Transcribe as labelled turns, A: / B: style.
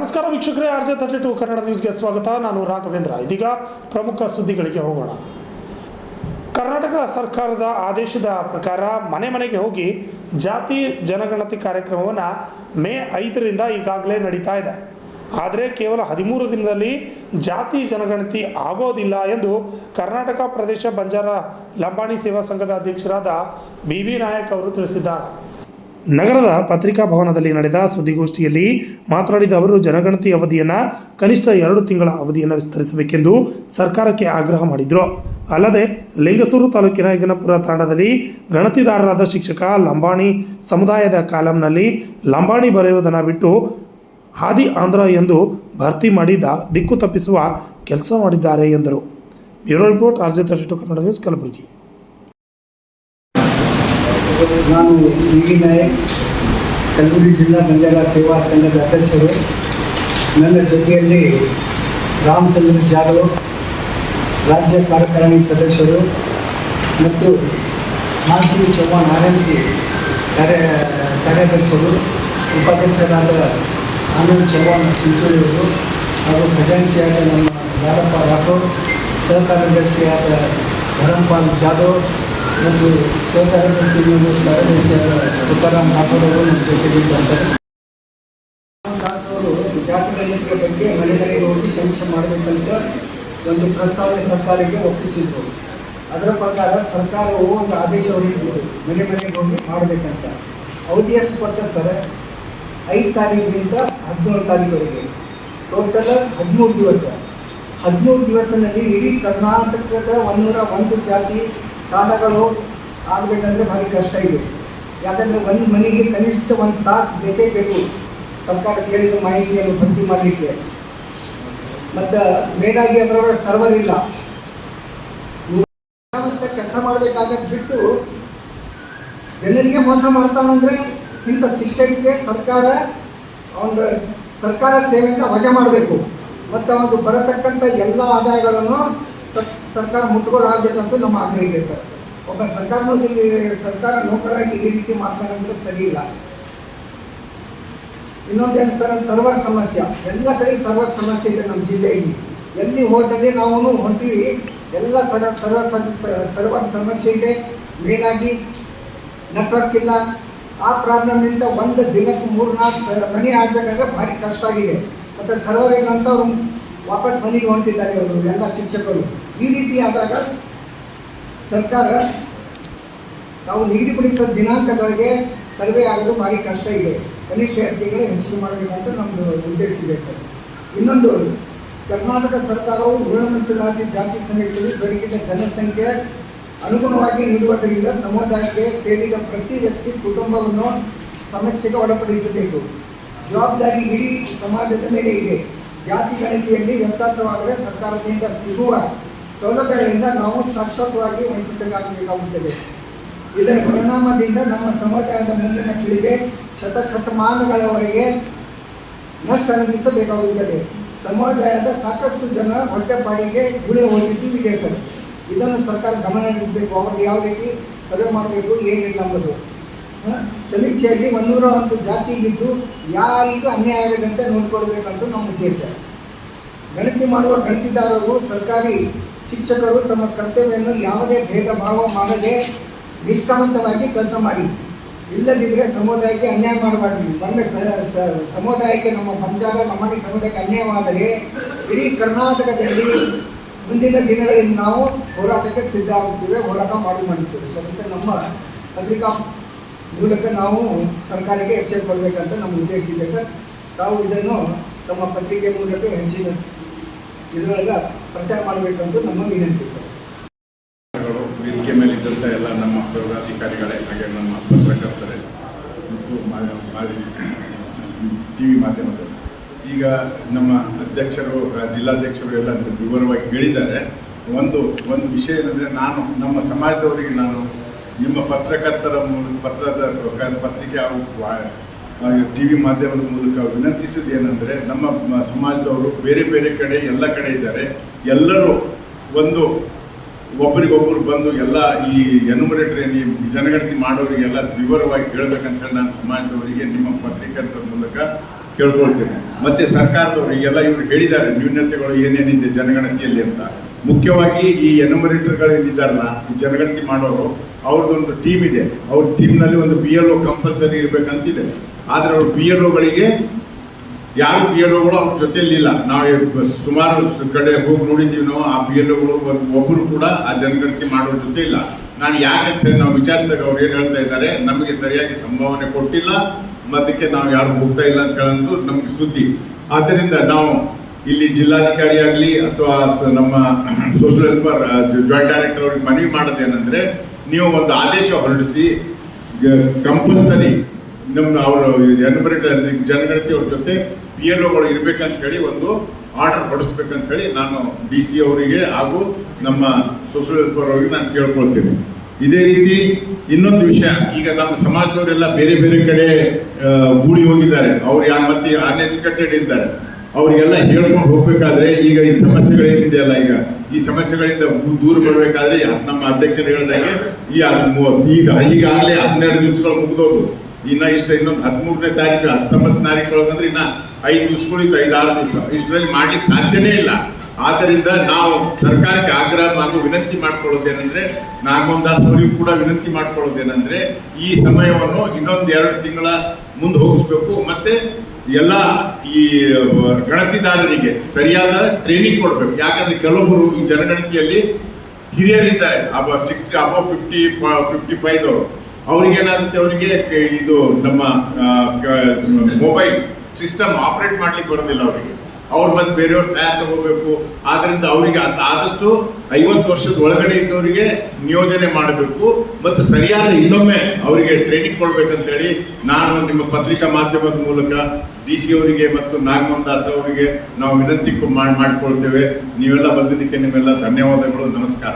A: ನಮಸ್ಕಾರ ವೀಕ್ಷಕರೇ, RJ32 ಕನ್ನಡ ನ್ಯೂಸ್ಗೆ ಸ್ವಾಗತ. ನಾನು ರಾಘವೇಂದ್ರ. ಇದೀಗ ಪ್ರಮುಖ ಸುದ್ದಿಗಳಿಗೆ ಹೋಗೋಣ. ಕರ್ನಾಟಕ ಸರ್ಕಾರದ ಆದೇಶದ ಪ್ರಕಾರ ಮನೆ ಮನೆಗೆ ಹೋಗಿ ಜಾತಿ ಜನಗಣತಿ ಕಾರ್ಯಕ್ರಮವನ್ನು ಮೇ 5ರಿಂದ ಈಗಾಗಲೇ ನಡೀತಾ ಇದೆ. ಆದರೆ ಕೇವಲ 13 ದಿನದಲ್ಲಿ ಜಾತಿ ಜನಗಣತಿ ಆಗೋದಿಲ್ಲ ಎಂದು ಕರ್ನಾಟಕ ಪ್ರದೇಶ ಬಂಜಾರ ಲಂಬಾಣಿ ಸೇವಾ ಸಂಘದ ಅಧ್ಯಕ್ಷರಾದ BB ನಾಯಕ್ ಅವರು ತಿಳಿಸಿದ್ದಾರೆ. ನಗರದ ಪತ್ರಿಕಾ ಭವನದಲ್ಲಿ ನಡೆದ ಸುದ್ದಿಗೋಷ್ಠಿಯಲ್ಲಿ ಮಾತನಾಡಿದ ಅವರು, ಜನಗಣತಿ ಅವಧಿಯನ್ನು ಕನಿಷ್ಠ 2 ತಿಂಗಳ ಅವಧಿಯನ್ನು ವಿಸ್ತರಿಸಬೇಕೆಂದು ಸರ್ಕಾರಕ್ಕೆ ಆಗ್ರಹ ಮಾಡಿದರು. ಅಲ್ಲದೆ ಲಿಂಗಸೂರು ತಾಲೂಕಿನ ಯಗನಪುರ ತಾಂಡದಲ್ಲಿ ಗಣತಿದಾರರಾದ ಶಿಕ್ಷಕ ಲಂಬಾಣಿ ಸಮುದಾಯದ ಕಾಲಂನಲ್ಲಿ ಲಂಬಾಣಿ ಬರೆಯುವುದನ್ನು ಬಿಟ್ಟು ಹಾದಿ ಆಂಧ್ರ ಎಂದು ಭರ್ತಿ ಮಾಡಿ ದಿಕ್ಕು ತಪ್ಪಿಸುವ ಕೆಲಸ ಮಾಡಿದ್ದಾರೆ ಎಂದರು. Bureau report, RJ32 Kannada news, Kalaburagi.
B: ನಾನು BB ನಾಯಕ್, ಕಲಬುರಗಿ ಜಿಲ್ಲಾ ಬಂಜಾರ ಸೇವಾ ಸಂಘದ ಅಧ್ಯಕ್ಷರು. ನನ್ನ ಜೊತೆಯಲ್ಲಿ ರಾಮಚಂದ್ರ ಜಾಧವ್, ರಾಜ್ಯ ಕಾರ್ಯಕಾರಿಣಿ ಸದಸ್ಯರು, ಮತ್ತು ಮಾನ್ಸಿ ಚೌಹಾಣ್ RMC ಕಾರ್ಯಾಧ್ಯಕ್ಷರು, ಉಪಾಧ್ಯಕ್ಷರಾದ ಆನಂದ್ ಚೌಹಾಣ್ ಚಿಂಚೋಳಿಯವರು, ಹಾಗೂ ಖಜಾಂಚಿಯಾದ ನಮ್ಮ ಯಾದಪ್ಪ ರಾಠೋಡ್, ಸಹಕಾರ್ಯದರ್ಶಿಯಾದ ಧರಂಪಾಲ್ ಜಾಧವ್ ಮತ್ತು ಕಾರ್ಯದರ್ಶಿಯಾದ ತುಕಾರಾಮ್ ರಾಠೋಡ್ ಅವರು ನಮ್ಮ ಜೊತೆಗಿದ್ದಾರೆ ಸರ್. ಅವರು ಜಾತಿ ಗಣತಿಯ ಬಗ್ಗೆ ಮನೆ ಮನೆಗೆ ಹೋಗಿ ಸಮೀಕ್ಷೆ ಮಾಡಬೇಕಂತ ಒಂದು ಪ್ರಸ್ತಾವನೆ ಸರ್ಕಾರಕ್ಕೆ ಒಪ್ಪಿಸಿದ್ರು. ಅದರ ಪ್ರಕಾರ ಸರ್ಕಾರವು ಒಂದು ಆದೇಶ ಹೊರಡಿಸಿತ್ತು, ಮನೆ ಮನೆಗೆ ಹೋಗಿ ಮಾಡಬೇಕಂತ. ಅವಧಿ ಎಷ್ಟು ಕೊಡ್ತಾರೆ ಸರ್? 5 ತಾರೀಕಿನಿಂದ 17 ತಾರೀಕುವರೆಗೆ, ಟೋಟಲ್ 13 ದಿವಸ. 13 ದಿವಸದಲ್ಲಿ ಇಡೀ ಕರ್ನಾಟಕದ 101 ಜಾತಿ ತಾಂಡಗಳು ಆಗಬೇಕಂದ್ರೆ ಭಾರಿ ಕಷ್ಟ ಇದೆ. ಯಾಕಂದರೆ ಒಂದು ಮನೆಗೆ ಕನಿಷ್ಠ 1 ತಾಸು ಬೇಕೇ ಬೇಕು ಸರ್ಕಾರ ಕೇಳಿದ ಮಾಹಿತಿಯನ್ನು ಭರ್ತಿ ಮಾಡಲಿಕ್ಕೆ. ಮತ್ತು ಮೇಲಾಗಿ ಅದರೊಳಗೆ ಸರ್ವರ್ ಇಲ್ಲ. ಕೆಲಸ ಮಾಡಬೇಕಾಗದ್ ಬಿಟ್ಟು ಜನರಿಗೆ ಮೋಸ ಮಾಡ್ತಾನಂದರೆ ಇಂಥ ಶಿಕ್ಷಕರಿಗೆ ಸರ್ಕಾರ ಸೇವೆಯಿಂದ ವಜಾ ಮಾಡಬೇಕು. ಮತ್ತು ಅವನು ಬರತಕ್ಕಂಥ ಎಲ್ಲ ಆದಾಯಗಳನ್ನು ಸರ್ಕಾರ ಮುಟ್ಟುಗೋಲಾಗಬೇಕಂತ ನಮ್ಮ ಆಗ್ರಹ ಇದೆ ಸರ್. ಒಬ್ಬ ಸರ್ಕಾರ ನೌಕರಾಗಿ ಈ ರೀತಿ ಮಾಡ್ತಾನಂದ್ರೆ ಸರಿ ಇಲ್ಲ. ಇನ್ನೊಂದೇನು ಸರ್, ಸರ್ವರ್ ಸಮಸ್ಯೆ. ಎಲ್ಲ ಕಡೆ ಸರ್ವರ್ ಸಮಸ್ಯೆ ಇದೆ ನಮ್ಮ ಜಿಲ್ಲೆಯಲ್ಲಿ. ಎಲ್ಲಿ ಹೋದಲ್ಲಿ ನಾವು ಹೊಂತೀವಿ, ಎಲ್ಲ ಸರ್ವರ್ ಸಮಸ್ಯೆ ಇದೆ. ಮೇಲಾಗಿ ನೆಟ್ವರ್ಕ್ ಇಲ್ಲ. ಆ ಪ್ರಾಬ್ಲಮ್ನಿಂದ ಒಂದು ದಿನಕ್ಕೆ 3-4 ಮನೆ ಆಗಬೇಕಂದ್ರೆ ಭಾರಿ ಕಷ್ಟ ಆಗಿದೆ. ಮತ್ತು ಸರ್ವರ್ ಏನಂತ ಅವರು ವಾಪಸ್ ಮನೆಗೆ ಹೊಂಟಿದ್ದಾರೆ ಅವರು ಎಲ್ಲ ಶಿಕ್ಷಕರು. ಈ ರೀತಿ ಆದಾಗ ಸರ್ಕಾರ ನಾವು ನಿಗದಿಪಡಿಸಿದ ದಿನಾಂಕಗಳಿಗೆ ಸರ್ವೆ ಆಗೋದು ಭಾರಿ ಕಷ್ಟ ಇದೆ. ಕನಿಷ್ಠ 2 ತಿಂಗಳು ಹೆಚ್ಚಿಗೆ ಮಾಡಬೇಕಂತ ನಮ್ಮದು ಉದ್ದೇಶ ಇದೆ ಸರ್. ಇನ್ನೊಂದು, ಕರ್ನಾಟಕ ಸರ್ಕಾರವು ಉಳಿದ ಜಾತಿ ಸಮಿತಿಯಲ್ಲಿ ದೊರಕಿದ ಜನಸಂಖ್ಯೆ ಅನುಗುಣವಾಗಿ ನೀಡುವುದರಿಂದ ಸಮುದಾಯಕ್ಕೆ ಸೇರಿದ ಪ್ರತಿ ವ್ಯಕ್ತಿ ಕುಟುಂಬವನ್ನು ಸಮೀಕ್ಷೆಗೆ ಒಳಪಡಿಸಬೇಕು. ಜವಾಬ್ದಾರಿ ಇಡೀ ಸಮಾಜದ ಮೇಲೆ ಇದೆ. ಜಾತಿ ಗಣತಿಯಲ್ಲಿ ವ್ಯತ್ಯಾಸವಾದರೆ ಸರ್ಕಾರದಿಂದ ಸಿಗುವ ಸೌಲಭ್ಯಗಳಿಂದ ನಾವು ಶಾಶ್ವತವಾಗಿ ವಂಚಿತರಾಗಬೇಕಾಗುತ್ತದೆ. ಇದರ ಪರಿಣಾಮದಿಂದ ನಮ್ಮ ಸಮುದಾಯದ ಮುಂದಿನ ಪೀಳಿಗೆ ಶತಮಾನಗಳವರೆಗೆ ನಷ್ಟ ಅನುಭವಿಸಬೇಕಾಗುತ್ತದೆ. ಸಮುದಾಯದ ಸಾಕಷ್ಟು ಜನ ಹೊಟ್ಟೆಪಾಡಿಗೆ ಗುಳೆ ಹೋಗಿದ್ದು ಇದೆ ಸರ್. ಇದನ್ನು ಸರ್ಕಾರ ಗಮನ ಹರಿಸಬೇಕು. ಅವ್ರಿಗೆ ಯಾವ ರೀತಿ ಸರ್ವೆ ಮಾಡಬೇಕು, ಏನಿಲ್ಲ ಎಂಬುದು. ಸಮೀಕ್ಷೆಯಲ್ಲಿ 101 ಜಾತಿ ಇದ್ದು ಯಾರಿಗೂ ಅನ್ಯಾಯ ಆಗದಂತೆ ನೋಡಿಕೊಳ್ಬೇಕಂತ ನಮ್ಮ ಉದ್ದೇಶ. ಗಣತಿ ಮಾಡುವ ಗಣತಿದಾರರು, ಸರ್ಕಾರಿ ಶಿಕ್ಷಕರು ತಮ್ಮ ಕರ್ತವ್ಯವನ್ನು ಯಾವುದೇ ಭೇದ ಭಾವ ಮಾಡದೆ ನಿಷ್ಠಾವಂತವಾಗಿ ಕೆಲಸ ಮಾಡಿ. ಇಲ್ಲದಿದ್ದರೆ ಸಮುದಾಯಕ್ಕೆ ಅನ್ಯಾಯ ಮಾಡಬಾರ್ದು. ಒಮ್ಮೆ ಸಮುದಾಯಕ್ಕೆ, ನಮ್ಮ ಬಂಜಾರ ಲಂಬಾಣಿ ಸಮುದಾಯಕ್ಕೆ ಅನ್ಯಾಯವಾದರೆ ಇಡೀ ಕರ್ನಾಟಕದಲ್ಲಿ ಮುಂದಿನ ದಿನಗಳಲ್ಲಿ ನಾವು ಹೋರಾಟಕ್ಕೆ ಸಿದ್ಧ ಆಗುತ್ತೇವೆ, ಹೋರಾಟ ಮಾಡಿದ್ದೇವೆ ಸರ್. ಅಂತ ನಮ್ಮ ಪತ್ರಿಕಾ ಮೂಲಕ ನಾವು ಸರ್ಕಾರಕ್ಕೆ ಎಚ್ಚರಿಕೊಳ್ಬೇಕಂತ ನಮ್ಮ ಉದ್ದೇಶ ಇದೆ ಸರ್. ತಾವು ಇದನ್ನು ತಮ್ಮ ಪತ್ರಿಕೆ ಮೂಲಕ ಹೆಚ್ಚಿನ ಇದರೊಳಗೆ ಪ್ರಚಾರ ಮಾಡಬೇಕಂತ ನಮ್ಮ ವಿನಂತಿ ಸರ್.
C: ವೇದಿಕೆ ಮೇಲಿದ್ದಂಥ ಎಲ್ಲ ನಮ್ಮ ಪದಾಧಿಕಾರಿಗಳೇ, ಹಾಗೆ ನಮ್ಮ ಪತ್ರಕರ್ತರೇ ಮತ್ತು TV ಮಾಧ್ಯಮದವರು, ಈಗ ನಮ್ಮ ಅಧ್ಯಕ್ಷರು, ಜಿಲ್ಲಾಧ್ಯಕ್ಷರು ಎಲ್ಲ ವಿವರವಾಗಿ ಹೇಳಿದ್ದಾರೆ. ಒಂದು ವಿಷಯ ಏನಂದರೆ, ನಮ್ಮ ಸಮಾಜದವರಿಗೆ ನಾನು ನಿಮ್ಮ ಪತ್ರಕರ್ತರ ಪತ್ರಿಕೆ ಹಾಗೂ TV ಮಾಧ್ಯಮದ ಮೂಲಕ ವಿನಂತಿಸಿದ್ದು ಏನಂದರೆ, ನಮ್ಮ ಸಮಾಜದವರು ಬೇರೆ ಬೇರೆ ಕಡೆ ಎಲ್ಲ ಕಡೆ ಇದ್ದಾರೆ. ಎಲ್ಲರೂ ಒಬ್ಬರಿಗೊಬ್ಬರು ಬಂದು ಎಲ್ಲ ಈ ಎನ್ಯುಮರೇಟರ್ ಜನಗಣತಿ ಮಾಡೋರಿಗೆಲ್ಲ ವಿವರವಾಗಿ ಹೇಳಬೇಕಂತ ಹೇಳಿ ನಾನು ಸಮಾಜದವರಿಗೆ ನಿಮ್ಮ ಪತ್ರಿಕರ್ತರ ಮೂಲಕ ಕೇಳ್ಕೊಳ್ತೇನೆ. ಮತ್ತೆ ಸರ್ಕಾರದವರು ಈಗೆಲ್ಲ ಇವರು ಹೇಳಿದ್ದಾರೆ ನ್ಯೂನತೆಗಳು ಏನೇನಿದೆ ಜನಗಣತಿಯಲ್ಲಿ ಅಂತ. ಮುಖ್ಯವಾಗಿ ಈ ಎನ್ಯುಮರೇಟರ್ಗಳು ಏನಿದ್ದಾರಲ್ಲ, ಈ ಜನಗಣತಿ ಮಾಡೋರು, ಅವ್ರದ್ದೊಂದು ಟೀಮ್ ಇದೆ. ಅವ್ರ ಟೀಮ್ನಲ್ಲಿ ಒಂದು BLO ಕಂಪಲ್ಸರಿ ಇರಬೇಕಂತಿದೆ. ಆದರೆ ಅವ್ರ BLOಗಳಿಗೆ ಯಾರು BLOಗಳು ಅವ್ರ ಜೊತೆಯಲ್ಲಿಲ್ಲ. ನಾವು ಸುಮಾರು ಕಡೆ ಹೋಗಿ ನೋಡಿದ್ದೀವಿ. ನಾವು ಆ BLOಗಳು ಒಬ್ಬರು ಕೂಡ ಆ ಜನಗಣತಿ ಮಾಡೋರ ಜೊತೆ ಇಲ್ಲ. ನಾನು ಯಾಕಂತ ಹೇಳಿ ನಾವು ವಿಚಾರಿಸಿದಾಗ ಅವ್ರು ಏನು ಹೇಳ್ತಾ ಇದ್ದಾರೆ, ನಮಗೆ ಸರಿಯಾಗಿ ಸಂಭಾವನೆ ಕೊಟ್ಟಿಲ್ಲ, ಮತ್ತಕ್ಕೆ ನಾವು ಯಾರು ಹೋಗ್ತಾ ಇಲ್ಲ ಅಂತ ಹೇಳೋದು ನಮಗೆ ಸುದ್ದಿ. ಆದ್ದರಿಂದ ನಾವು ಇಲ್ಲಿ ಜಿಲ್ಲಾಧಿಕಾರಿ ಆಗಲಿ ಅಥವಾ ನಮ್ಮ ಸೋಷಿಯಲ್ ವೆಲ್ಫೇರ್ ಜಾಯಿಂಟ್ ಡೈರೆಕ್ಟರ್ ಅವ್ರಿಗೆ ಮನವಿ ಮಾಡೋದೇನೆಂದರೆ, ನೀವು ಒಂದು ಆದೇಶ ಹೊರಡಿಸಿ ಕಂಪಲ್ಸರಿ ಅವರು ಎನ್ಯುಮರೇಟರ್ ಅಂದರೆ ಜನಗಣತಿ ಅವ್ರ ಜೊತೆ BLOಗಳು ಇರಬೇಕಂತ ಹೇಳಿ ಒಂದು ಆರ್ಡರ್ ಹೊರಡಿಸ್ಬೇಕಂತ ಹೇಳಿ ನಾನು DC ಅವರಿಗೆ ಹಾಗೂ ನಮ್ಮ ಸೋಷಿಯಲ್ ವೆಲ್ಫೇರ್ ಅವರಿಗೆ ನಾನು ಕೇಳ್ಕೊಳ್ತೀನಿ. ಇದೇ ರೀತಿ ಇನ್ನೊಂದು ವಿಷಯ, ಈಗ ನಮ್ಮ ಸಮಾಜದವರೆಲ್ಲ ಬೇರೆ ಬೇರೆ ಕಡೆ ಗೂಡಿ ಹೋಗಿದ್ದಾರೆ. ಅವ್ರು ಮತ್ತೆ ಅನ್ಎಜುಕೇಟೆಡ್ ಇದ್ದಾರೆ. ಅವರಿಗೆಲ್ಲ ಹೇಳ್ಕೊಂಡು ಹೋಗ್ಬೇಕಾದ್ರೆ ಈಗ ಈ ಸಮಸ್ಯೆಗಳೇನಿದೆಯಲ್ಲ, ಈ ಸಮಸ್ಯೆಗಳಿಂದ ದೂರ ಬರಬೇಕಾದ್ರೆ ನಮ್ಮ ಅಧ್ಯಕ್ಷರು ಹೇಳಿದಾಗೆ ಈಗಾಗಲೇ 12 ದಿವಸಗಳು ಮುಗಿದೋದು. ಇನ್ನೊಂದು 13ನೇ ತಾರೀಕು 19 ತಾರೀಕು ಒಳಗಂದ್ರೆ ಇನ್ನು 5 ದಿವಸಗಳಿತ್ತು, 5-6 ದಿವಸ. ಇಷ್ಟರಲ್ಲಿ ಮಾಡ್ಲಿಕ್ಕೆ ಸಾಧ್ಯನೇ ಇಲ್ಲ. ಆದ್ದರಿಂದ ನಾವು ಸರ್ಕಾರಕ್ಕೆ ಆಗ್ರಹ ಹಾಗೂ ವಿನಂತಿ ಮಾಡ್ಕೊಳ್ಳೋದೇನೆಂದ್ರೆ, ನಾಗಮೋಹನ್ ದಾಸ್ ಅವರಿಗೂ ಕೂಡ ವಿನಂತಿ ಮಾಡ್ಕೊಳ್ಳೋದೇನೆಂದ್ರೆ, ಈ ಸಮಯವನ್ನು ಇನ್ನೊಂದು 2 ತಿಂಗಳ ಮುಂದೆ ಹೋಗಿಸ್ಬೇಕು. ಮತ್ತೆ ಎಲ್ಲ ಈ ಗಣತಿದಾರರಿಗೆ ಸರಿಯಾದ ಟ್ರೈನಿಂಗ್ ಕೊಡಬೇಕು. ಯಾಕಂದ್ರೆ ಕೆಲವೊಬ್ಬರು ಈ ಜನಗಣತಿಯಲ್ಲಿ ಹಿರಿಯರಿದ್ದಾರೆ, ಅಬೌವ್ 55 ಅವ್ರಿಗೇನಾಗುತ್ತೆ, ಅವರಿಗೆ ಇದು ನಮ್ಮ ಮೊಬೈಲ್ ಸಿಸ್ಟಮ್ ಆಪರೇಟ್ ಮಾಡ್ಲಿಕ್ಕೆ ಬರೋದಿಲ್ಲ ಅವರಿಗೆ. ಅವ್ರು ಮತ್ತೆ ಬೇರೆಯವ್ರ ಸಹಾಯ ತಗೋಬೇಕು. ಆದ್ದರಿಂದ ಅವರಿಗೆ ಆದಷ್ಟು 50 ವರ್ಷದ ಒಳಗಡೆ ಇದ್ದವರಿಗೆ ನಿಯೋಜನೆ ಮಾಡಬೇಕು ಮತ್ತು ಸರಿಯಾದ ಇನ್ನೊಮ್ಮೆ ಅವರಿಗೆ ಟ್ರೈನಿಂಗ್ ಕೊಡ್ಬೇಕಂತೇಳಿ ನಾನು ನಿಮ್ಮ ಪತ್ರಿಕಾ ಮಾಧ್ಯಮದ ಮೂಲಕ DC ಅವರಿಗೆ ಮತ್ತು ನಾಗಮೋಹನ್ ದಾಸ್ ಅವರಿಗೆ ನಾವು ವಿನಂತಿ ಮಾಡಿಕೊಳ್ತೇವೆ. ನೀವೆಲ್ಲ ಬಂದಿದ್ದಕ್ಕೆ ನಿಮ್ಮೆಲ್ಲ ಧನ್ಯವಾದಗಳು. ನಮಸ್ಕಾರ.